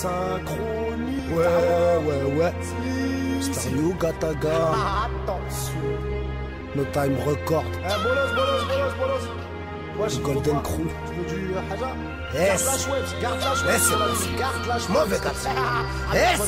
synchronie. Ouais. Stereo Gataga. Attention. No Time Record. Bolos. Ouais, Le Golden Crew. Tu veux du Haja? Yes. Garde la chouette. Mauvais gars. Yes.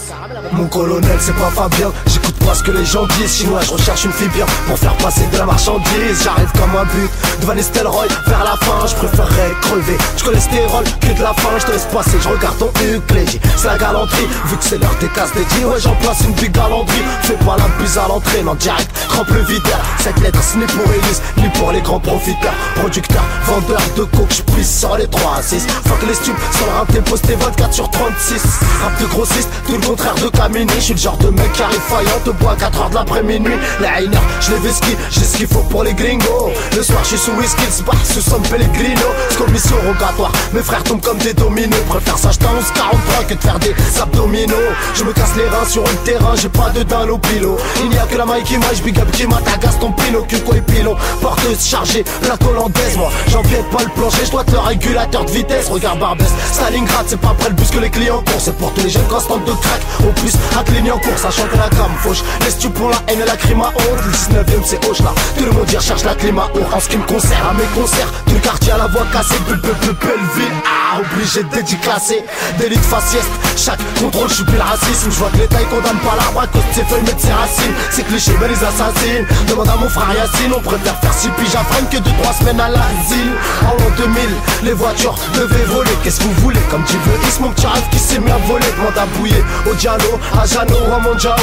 Mon colonel c'est pas Fabien. J'écoute pas ce que les gens disent. Chinois je recherche une fille bien pour faire passer de la marchandise. J'arrive comme un but devant les Stelroy. Vers la fin je préférerais crever. Je cholestérol que de la fin. Je te laisse passer, je regarde ton Euclégie. C'est la galanterie, vu que c'est l'heure des casse dédiées. Ouais j'en place une big galanterie. Fais pas la bise à l'entrée, non direct, rempli le videur. Cette lettre ce n'est pour Elise, ni pour les grands profiteurs. Producteurs, vendeurs de coke, j'puisse sur les 3 à 6. Fuck les stupes, sur le rap t'es posté 24 sur 36. Rap de grossiste, tout le contraire de Camini. J'suis le genre de mec qui arrive faillant, te bois à 4h de l'après-midi. Les Heiner, j'les vesquis, j'ai ce qu'il faut pour les gringos. Le soir j'suis sous whisky, le spar sous somme Pellegrino. Commission rogatoire, mes frères tombent comme des dominos. Préfère s'acheter un 11-43 que de faire des abdominaux. Je me casse les reins sur le terrain, j'ai pas de dingue au pilo. Il n'y a que la maille qui mange, big up qui m'attaque, ton pino, cuco et pilon. Porteuse chargée, la hollandaise, moi j'empiète pas le plancher, j'dois le régulateur de vitesse. Regarde Barbès, Stalingrad, c'est pas près le bus que les clients courent. C'est pour tous les jeunes constantes de crack, au plus à ligne en course, sachant que la gamme fauche. Laisse tu pour la haine et la crime à honte. Le 19ème c'est hoche là, tout le monde y recherche la clim à honte. En ce qui me concerne, à mes concerts, tout le quartier à la voix cassée. Belle ville, obligé de dédicasser. Délit de faciès, chaque contrôle je suis le racisme. Je vois que l'État il condamne pas l'arbre à cause de ses feuilles mais de ses racines. C'est cliché mais les assassines. Demande à mon frère Yacine, on préfère faire 6 piges à Fresnes que 2-3 semaines à l'asile. En l'an 2000, les voitures devaient voler. Qu'est-ce que vous voulez comme tu veux? Is mon petit rêve qui s'est mis à voler. Demande à Bouiller, au Diallo, à Jeannot ou à Mondiao.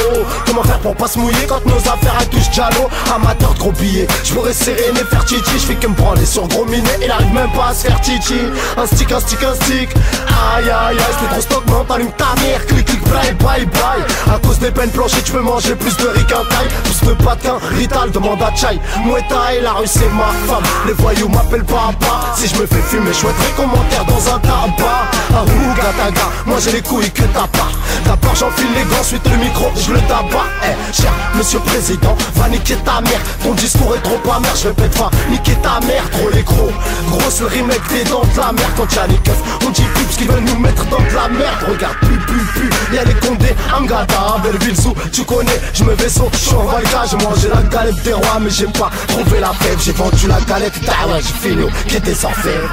Comment faire pour pas se mouiller quand nos affaires elles touchent Diallo? Amateur de gros billets, je pourrais serrer et faire chichi. Je fais que me prendre les sur gros minets, il arrive même pas à se faire chichi. Un stick. Aïe, c'est trop stock, man, t'allumes ta mère. Clic, bye. À cause des peines planchées, tu peux manger plus de riz qu'un taille. Plus de pas de qu'un Rital, demande à Chai. Mouetta et la rue c'est ma femme. Les voyous m'appellent papa. Si je me fais fumer, je souhaiterais commentaire dans un tabac. Ah ouh, gataga, moi j'ai les couilles que t'as pas. D'abord j'enfile les gants, ensuite le micro, je le tabac. Cher monsieur président, va niquer ta mère. Ton discours est trop amer, je répète, va niquer ta mère. Trop les gros, grosse le remake des dents de la merde. Quand y'a les keufs, on dit plus parce qu'ils veulent nous mettre dans de la merde. Regarde, plus, y'a les condés, Angada, Belleville Zoo, tu connais, je me vaisseau, je suis en valga, j'ai mangé la galette des rois, mais j'ai pas trouvé la fève, j'ai vendu la galette, ouais, j'ai fini, qui était sans fève.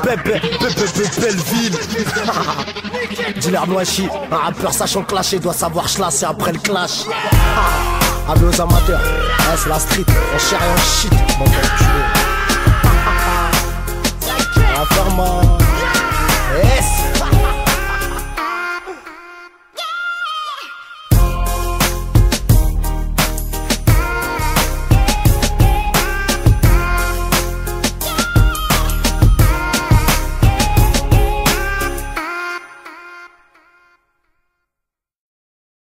Belleville. Dealer Noachi, un rappeur sachant clasher doit savoir classer après le clash. Avis aux amateurs, c'est la street, on cherche et on shit, mon gars, tu veux. Ferme.